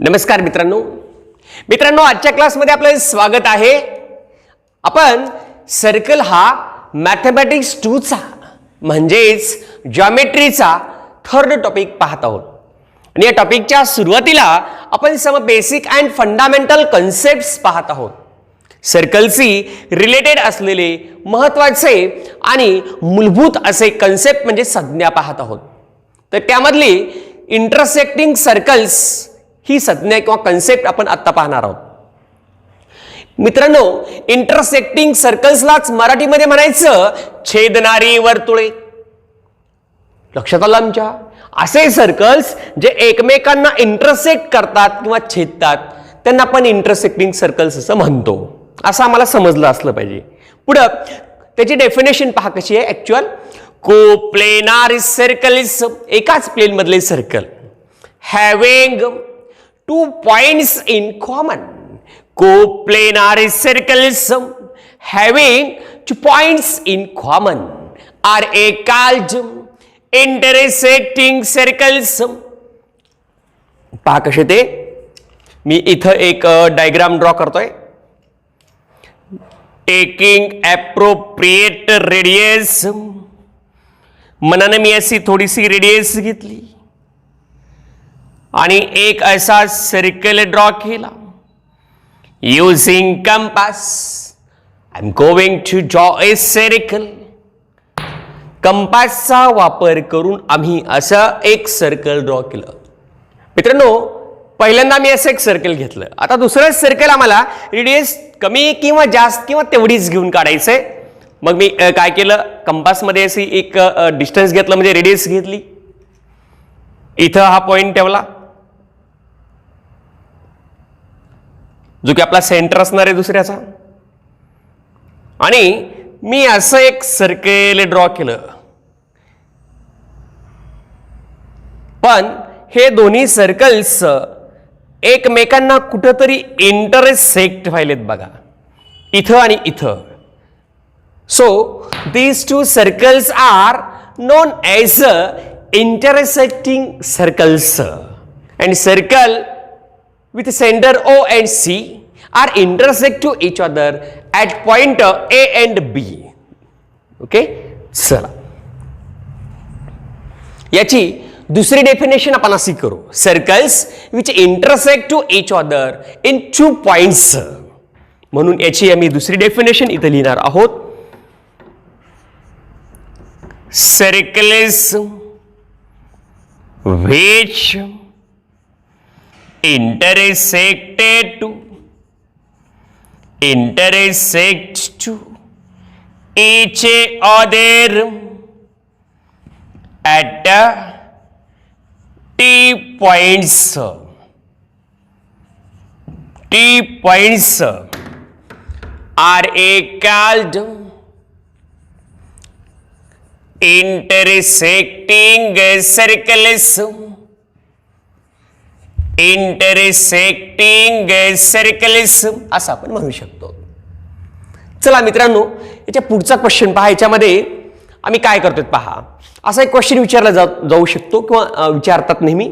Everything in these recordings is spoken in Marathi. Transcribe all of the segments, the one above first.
नमस्कार मित्रांनो आजच्या क्लासमध्ये आपलं स्वागत आहे। आपण सर्कल हा मॅथमॅटिक्स 2 चा म्हणजेच जॉमेट्रीचा थर्ड टॉपिक पाहत आहोत आणि या टॉपिकच्या सुरुवातीला आपण some basic and fundamental concepts पाहत आहोत। सर्कलशी रिलेटेड असलेले महत्त्वाचे आणि मूलभूत असे कन्सेप्ट म्हणजे संज्ञा पाहत आहोत। तर त्यामधली इंटरसेक्टिंग सर्कल्स ही संज्ञा किंवा कन्सेप्ट आपण आता पाहणार आहोत। मित्रांनो, इंटरसेक्टिंग सर्कल्सलाच मराठीमध्ये म्हणायचं छेदणारी वर्तुळे। लक्षात आलं आमच्या? असे सर्कल्स जे एकमेकांना इंटरसेक्ट करतात किंवा छेदतात त्यांना आपण इंटरसेक्टिंग सर्कल्स असं म्हणतो, असं आम्हाला समजलं असलं पाहिजे। पुढे त्याची डेफिनेशन पहा कशी आहे। ऍक्च्युअल कोप्लेनार सर्कल इज एकाच प्लेन मधले circle having 2 points in common. Coplanar circles having 2 points in common are called intersecting circles. पहा कसे ते, मी इथं एक डायग्राम ड्रॉ करतोय। टेकिंग एप्रोप्रिएट रेडियस, मनाने मी अशी थोडीशी रेडियस घेतली आणि एक ऐसा सर्कल ड्रॉ केला। Using compass I am going to draw a circle. कंपासचा वापर करून आम्ही असं एक सर्कल ड्रॉ केलं। मित्रांनो, पहिल्यांदा मी असं एक सर्कल घेतलं, आता दुसरं सर्कल आम्हाला रेडियस कमी किंवा जास्त किंवा तेवढीच घेऊन काढायचंय। मग मी काय केलं, कंपासमध्ये अशी एक डिस्टन्स घेतलं म्हणजे रेडियस घेतली, इथं हा पॉइंट ठेवला जो की आपला सेंटर असणार आहे दुसऱ्याचा, आणि मी असं एक सर्कल ड्रॉ केलं। पण हे दोन्ही सर्कल्स एकमेकांना कुठेतरी इंटरसेक्ट व्हायलेत बघा, इथं आणि इथं। So these 2 circles are known as intersecting circles, and circle with center O and C are intersect to each other at point A and B. Okay, चला याची दुसरी डेफिनेशन आपण अशी करू, circles which intersect to each other in 2 points. म्हणून याची आम्ही दुसरी डेफिनेशन इथे लिहिणार आहोत। Circles which intersect to each other at T points. T points are called intersecting circles. Intersecting circles असं आपण म्हणू शकतो। चला मित्रांनो, याच्या पुढचा क्वेश्चन पहा। याच्यामध्ये आम्ही काय करतोय पहा, असा एक क्वेश्चन विचारला जाऊ शकतो किंवा विचारतात नेहमी,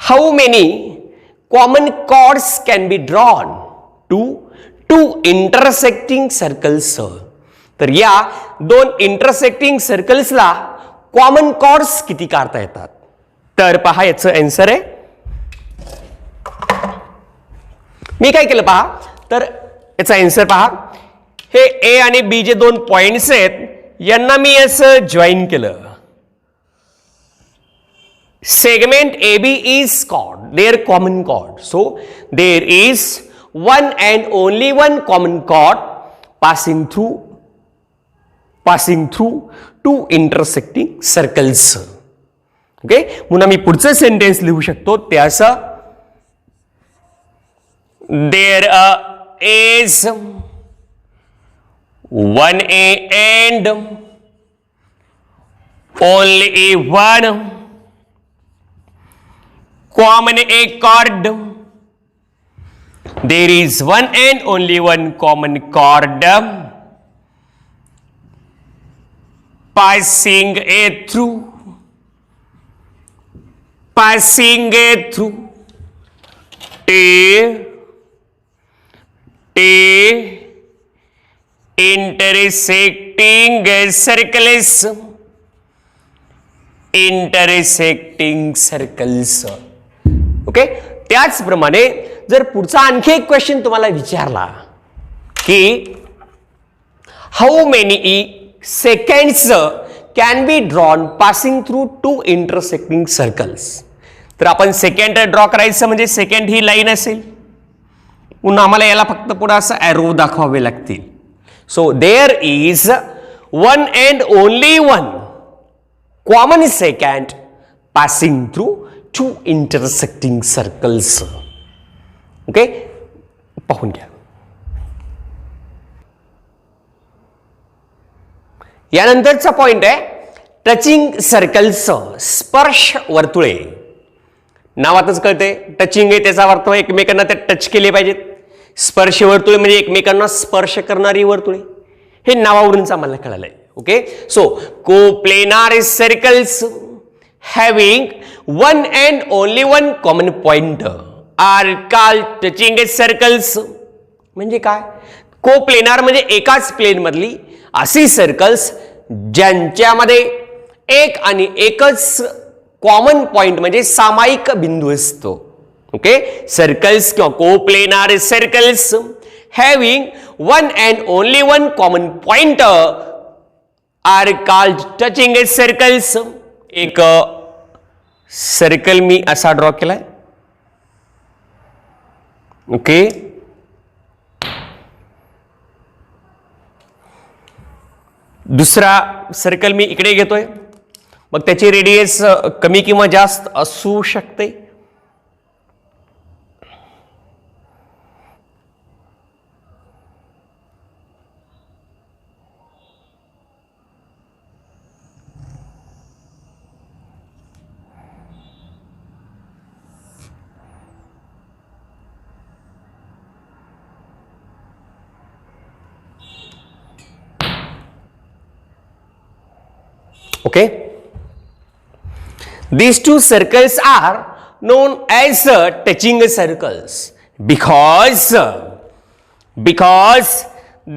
how many common chords can be drawn to 2 intersecting circles. तर या 2 इंटरसेक्टिंग सर्कल्सला कॉमन कॉर्ड्स किती काढता येतात? तर पहा याचं आन्सर आहे, मी काय केलं पहा, तर याचा आन्सर पहा, हे ए आणि बी जे 2 पॉइंट्स आहेत यांना मी असं जॉईन केलं। Segment A B is called their common chord, so there is 1 and only 1 common chord passing through 2 intersecting circles. Okay, म्हणून आम्ही पुढचं सेंटेन्स लिहू शकतो ते असं, there is 1 and only 1 common chord. There is 1 and only 1 common chord passing through intersecting circles. Okay, त्याचप्रमाणे जर पुढचा आणखी एक क्वेश्चन तुम्हाला विचारला की how many secants can be drawn passing through two intersecting circles, तर आपण सेकंड ड्रॉ करायचं म्हणजे सेकंड ही लाईन असेल, पुन्हा आम्हाला याला फक्त पुढे असं एरो दाखवावे लागतील. So there is one and only one common secant passing through two intersecting circles. Okay, पाहून घ्या. यानंतरचा पॉइंट आहे टचिंग सर्कल्स, स्पर्श वर्तुळे. नावातच कळते टचिंग आहे, त्याचा अर्थ एकमेकांना ते टच केले पाहिजेत. स्पर्श वर्तुळे म्हणजे एकमेकांना स्पर्श करणारी वर्तुळे, हे नावावरूनच आम्हाला कळालंय. Okay, so coplanar circles having one and only one common point are called touching circles. म्हणजे काय? कोप्लेनार म्हणजे एकाच प्लेन मधली अशी सर्कल्स ज्यांच्यामध्ये एक आणि एकच कॉमन पॉइंट म्हणजे सामायिक बिंदू असतो. ओके, सर्कल्स किंवा coplanar circles having one and only one common point are called touching circles. एक सर्कल मी असा ड्रॉ केलाय. ओके, दुसरा सर्कल मी इकडे घेतोय, मग त्याची रेडियस कमी किंवा जास्त असू शकते. Okay, these two circles are known as touching circles because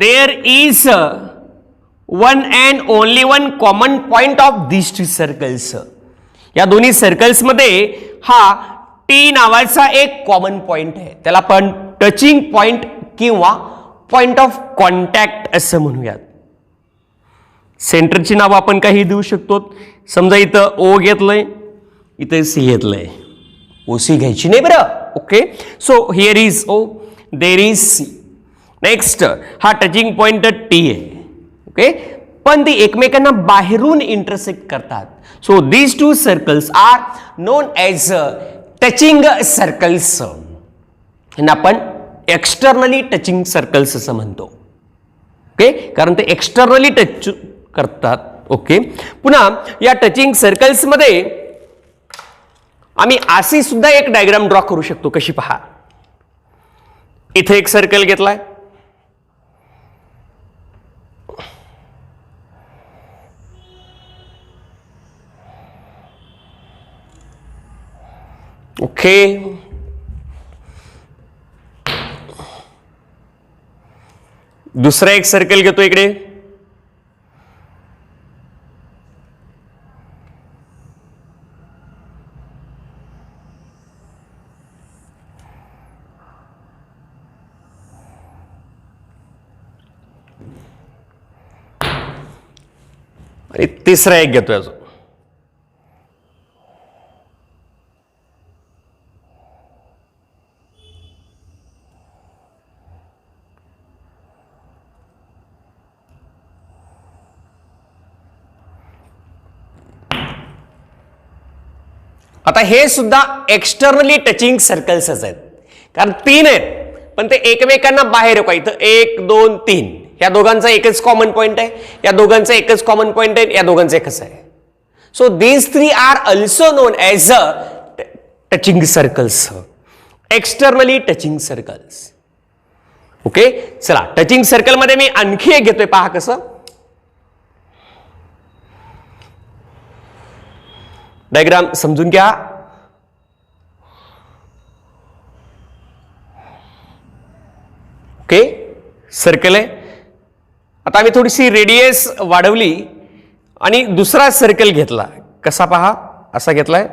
there is one and only one common point of these two circles. या दोन्ही सर्कल्स मध्ये हा टी नावाचा एक कॉमन पॉइंट आहे, त्याला आपण टचिंग पॉइंट किंवा पॉइंट ऑफ कॉन्टॅक्ट असं म्हणूयात. सेंटरची नाव आपण काही देऊ शकतो. समजा इथं ओ घेतलंय, इथं सी घेतलंय, ओ सी घ्यायची नाही बरं. Okay, so here is O, there is C. Next हा टचिंग पॉइंट टी आहे. ओके, पण ती एकमेकांना बाहेरून इंटरसेक्ट करतात. So these two circles are known as touching circles. यांना आपण एक्सटर्नली टचिंग सर्कल्स असं म्हणतो. ओके, कारण ते एक्सटर्नली टच करतात. ओके, पुन्हा या टचिंग सर्कल्स मध्ये आम्ही अशी सुद्धा एक डायग्राम ड्रॉ करू शकतो. कशी पहा, इथे एक सर्कल घेतलाय, ओके, दुसरा एक सर्कल घेतो इकडे, आणि तिसरा एक घेतोय अजून. आता हे सुद्धा एक्सटर्नली टचिंग सर्कल्सच आहेत, कारण तीन आहेत पण ते एकमेकांना बाहेर आहे. इथं 1 2 3 या दोघांचा एकच कॉमन पॉइंट आहे, या दोघांचा एकच कॉमन पॉइंट आहे, या दोघांचं एकच आहे. So these three are also known as a touching circles, externally touching circles. Okay, चला टचिंग सर्कल मध्ये मी आणखी एक घेतोय, पहा कसं. डायग्राम समजून घ्या. ओके, सर्कल आहे. आता आम्ही थोडीशी रेडियस वाढवली आणि दुसरा सर्कल घेतला. कसा पहा, असा घेतलाय.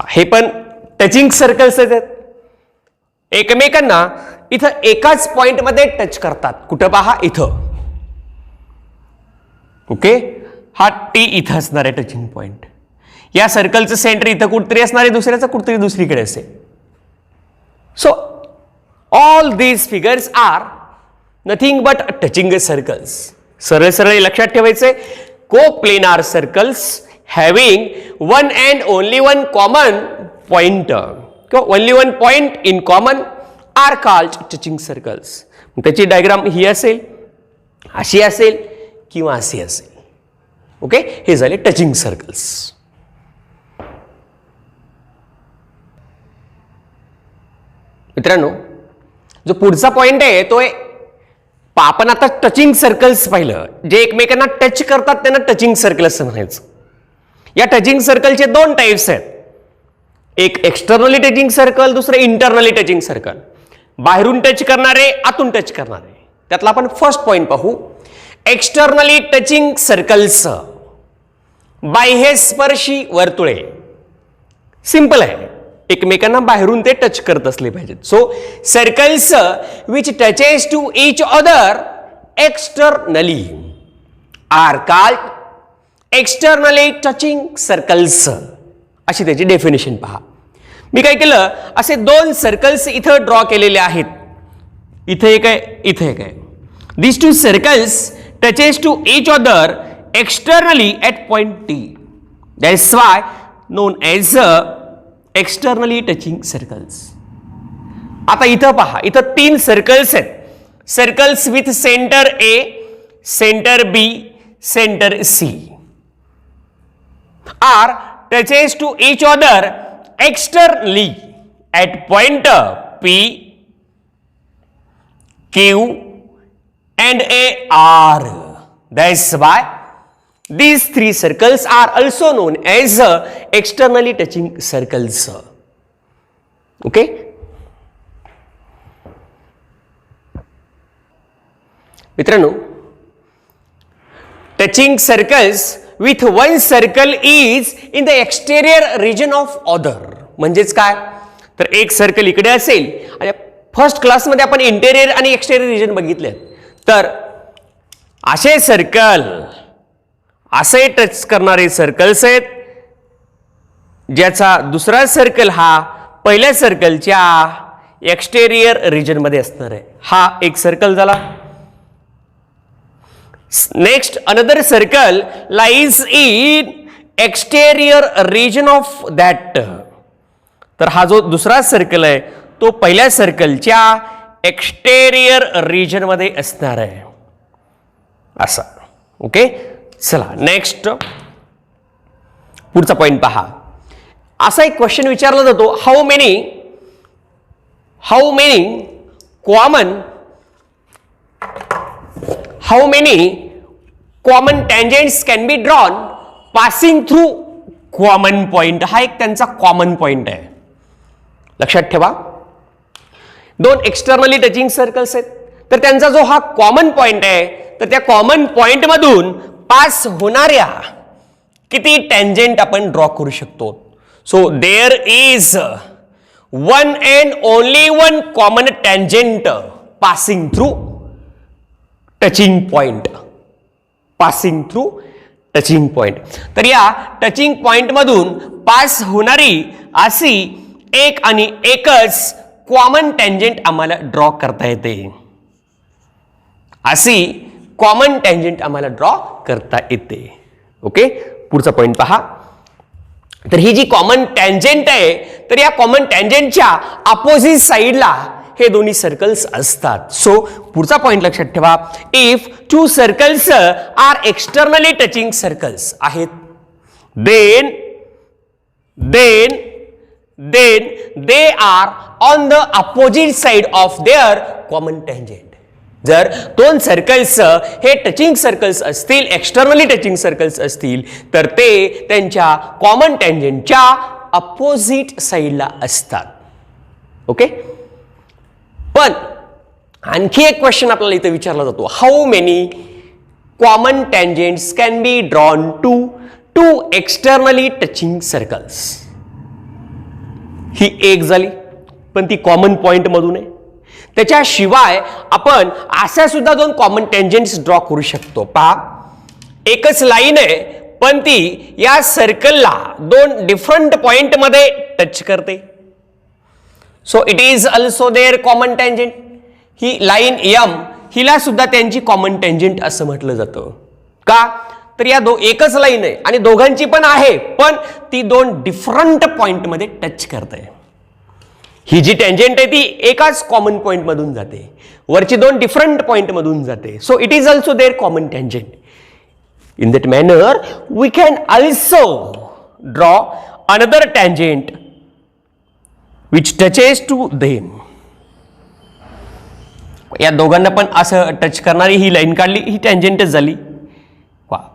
हे पण टचिंग सर्कल्स आहेत, एकमेकांना इथं एकाच पॉइंट मध्ये टच करतात. कुठं पहा, इथं. ओके, हा टी इथं असणार आहे टचिंग पॉइंट. या सर्कलचं सेंटर इथं कुठतरी असणार आहे, दुसऱ्याचं कुठतरी दुसरीकडे असेल. So all these figures are nothing but touching circles. सरळ सरळ लक्षात ठेवायचंय, coplanar circles having one and only one common point, only one point in common are called touching circles. त्याची डायग्राम ही असेल, अशी असेल किंवा अशी असेल. ओके, हे झाले टचिंग सर्कल्स. मित्रांनो, जो पुढचा पॉइंट आहे तो आहे, आपण आता टचिंग सर्कल्स पाहिलं, जे एकमेकांना टच करतात त्यांना टचिंग सर्कल असं म्हणायचं. या टचिंग सर्कलचे दोन टाइप्स आहेत, एक एक्सटर्नली टचिंग सर्कल, दुसरं इंटरनली टचिंग सर्कल. बाहेरून टच करणारे, आतून टच करणारे. त्यातला आपण फर्स्ट पॉइंट पाहू. एक्सटर्नली टचिंग सर्कल्स, बाह्यस्पर्शी वर्तुळे. सिंपल आहे, एकमेकांना बाहेरून ते टच करत असले पाहिजेत. So circles which touches to each other externally are called externally touching circles. अशी त्याची डेफिनेशन पहा. मी काय केलं, असे दोन सर्कल्स इथं ड्रॉ केलेले आहेत. इथे एक आहे, इथे एक आहे. This two circles touches to each other externally at point T. That's why known as externally touching circles. आता इथं पहा, इथं तीन सर्कल्स आहेत. Circles with centre A, centre B, centre C are touches to each other externally at point P, Q and A R. That's why these three circles are also known as externally touching circles. Okay? मित्रांनो, touching circles with one circle is in the exterior region of other. म्हणजेच काय, तर एक सर्कल इकडे असेल आणि फर्स्ट क्लासमध्ये आपण इंटेरियर आणि एक्सटेरियर रिजन बघितले. तर असे सर्कल, असे टच करणारे सर्कल्स आहेत, ज्याचा दुसरा सर्कल हा पहिल्या सर्कलच्या एक्सटेरियर रिजन मध्ये असणार आहे. हा एक सर्कल झाला. Next, another circle lies in exterior region of that. तर हा जो दुसरा सर्कल आहे तो पहिल्या सर्कलच्या एक्सटेरियर रिजन मध्ये असणार आहे, असा. ओके, चला नेक्स्ट पुढचा पॉइंट पहा. असा एक क्वेश्चन विचारला जातो, how many common tangents can be drawn passing through common point. हा एक त्यांचा कॉमन पॉइंट आहे, लक्षात ठेवा. दोन एक्सटर्नली टचिंग सर्कल्स आहेत, तर त्यांचा जो हा कॉमन पॉइंट आहे, तर त्या कॉमन पॉइंट मधून पास होणाऱ्या किती टँजेंट आपण ड्रॉ करू शकतो. So there is one and only one common tangent passing through touching point. Passing through touching point. तर या टचिंग पॉइंट मधून पास होणारी अशी एक आणि एकच कॉमन टँजेंट आम्हाला ड्रॉ करता येते. अशी कॉमन टँजेंट आम्हाला ड्रॉ करता येते. ओके, पुढचा पॉइंट पहा. तर ही जी कॉमन टँजेंट आहे, तर या कॉमन टँजेंटच्या अपोजिट साइडला हे दोन्ही सर्कल्स असतात. सो पुढचा पॉइंट लक्षात ठेवा. If two circles are externally touching circles आहेत, then then they are on the opposite side of their common tangent. जर दोन सर्कल्स हे टचिंग सर्कल्स असतील, एक्सटर्नली टचिंग सर्कल्स असतील, तर ते त्यांच्या कॉमन टँजेंटच्या अपोजिट साइडला असतात. ओके. पण आणखी एक क्वेश्चन आपल्याला इथे विचारला जातो, how many common tangents can be drawn to two externally touching circles. ही एक झाली, पण ती कॉमन पॉइंट मधून आहे. त्याच्याशिवाय आपण अशा सुद्धा दोन कॉमन टँजेंट्स ड्रॉ करू शकतो. पहा, एकच लाईन आहे, पण ती या सर्कलला दोन डिफरंट पॉइंट मध्ये टच करते. So it is also their common tangent. ही लाईन एम हिला सुद्धा त्यांची कॉमन टँजेंट असं म्हटलं जातं. का तर या एकच लाईन आहे आणि दोघांची पण आहे, पण ती दोन डिफरंट पॉइंट मध्ये टच करते. ही जी टँजेंट आहे ती एकाच कॉमन पॉइंट मधून जाते, वरची दोन डिफरंट पॉइंट मधून जाते. So it is also their common tangent. In that manner we can also draw another tangent which touches to them. या दोघांना पण असं टच करणारी ही लाईन काढली, ही टँजेंटच झाली,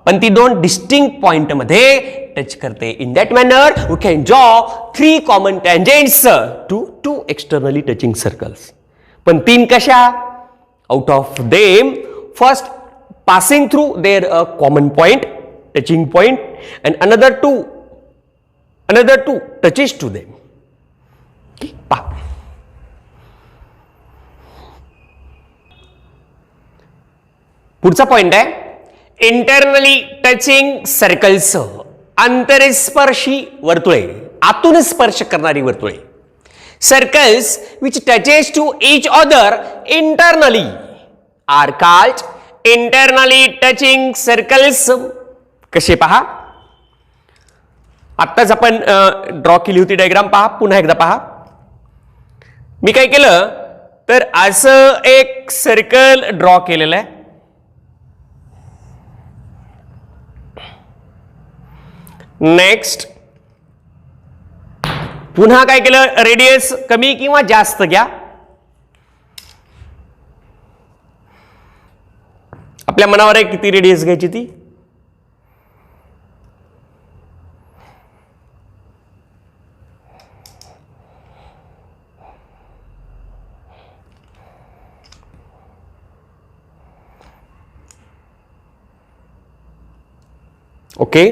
पण ती दोन डिस्टिंक्ट पॉइंट मध्ये टच करते. In that manner we can draw 3 common tangents to 2 externally touching circles. पण 3 कशा? Out of them first passing through their common point, touching point, and another two touches to them. पुढचा पॉइंट आहे इंटरनली टचिंग सर्कल्स. आंतरस्पर्शी वर्तुळे, आतून स्पर्श करणारी वर्तुळे. Circles which touches to each other internally are called internally touching circles. कसे पहा, आत्ताच आपण ड्रॉ केली होती डायग्राम. पहा, पुन्हा एकदा पहा. मी काय केलं तर असं एक सर्कल ड्रॉ केलेलं आहे. नेक्स्ट पुन्हा काय केलं, रेडियस कमी किंवा जास्त घ्या. आपल्या मनावर आहे किती रेडियस घ्यायची ती. ओके.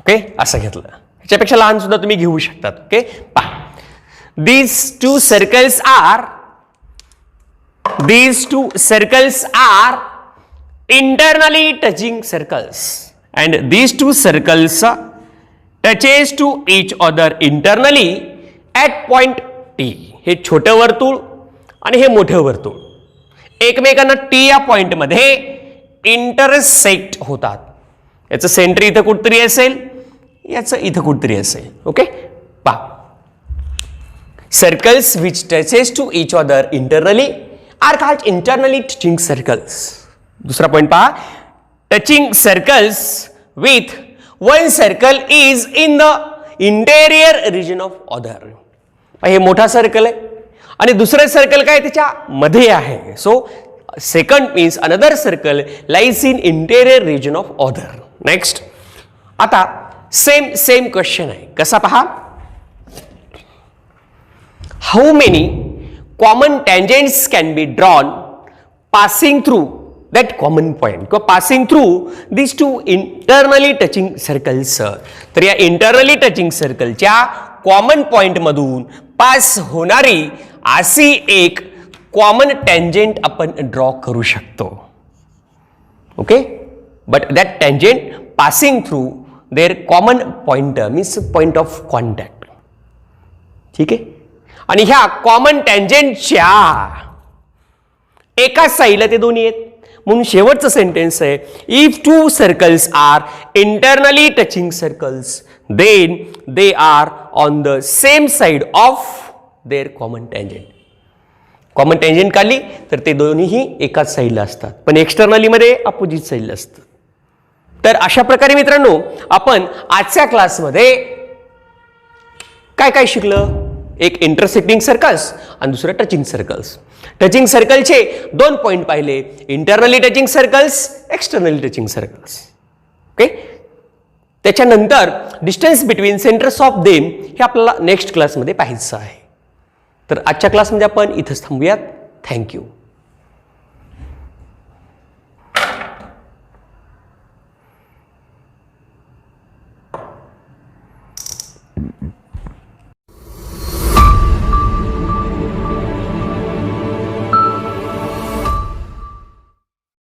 ओके, असं घेतलं. ह्याच्यापेक्षा लहान सुद्धा तुम्ही घेऊ शकतात. ओके, पहा, these two circles are internally touching circles and these two circles touches to each other internally at point T. हे छोटं वर्तुळ आणि हे मोठं वर्तुळ एकमेकांना T या पॉइंट मध्ये इंटरसेक्ट होतात. याचं सेंटर इथं कुठतरी असेल, याचं इथं कुठतरी असेल. ओके, पहा, circles which touches to each other internally are called internally touching circles. दुसरा पॉइंट पहा, touching circles with one circle is in the interior region of other. हे मोठा सर्कल आहे आणि दुसरं सर्कल काय त्याच्या मध्ये आहे. So second means another circle lies in interior region of other. Next, आता सेम क्वेश्चन आहे. कसा पहा, how many common tangents can be drawn passing through that common point किंवा passing through this two internally touching circles. तर या इंटरनली टचिंग सर्कलच्या कॉमन पॉइंट मधून पास होणारी अशी एक कॉमन टँजेंट आपण ड्रॉ करू शकतो. Okay, but that tangent passing through their common point means point of contact. ठीक आहे, आणि ह्या कॉमन टँजेंटच्या एकाच साईडला ते दोन्ही आहेत. म्हणून शेवटचं सेंटेन्स आहे, if two circles are internally touching circles then they are on the same side of their common tangent. Common tangent काढली तर ते दोन्हीही एकाच साईडला असतात, पण एक्सटर्नलीमध्ये अपोजिट साईडला असतात. तर अशा प्रकारे मित्रांनो आपण आजच्या क्लासमध्ये काय काय शिकलं? एक इंटरसेक्टिंग सर्कल्स आणि दुसरं टचिंग सर्कल्स. टचिंग सर्कलचे 2 पॉइंट पाहिले, internally touching circles, externally touching circles. Okay. त्याच्यानंतर distance between centres of them हे आपल्याला नेक्स्ट क्लासमध्ये पाहायचं आहे. तर आजच्या क्लासमध्ये आपण इथंच थांबूयात. थँक्यू.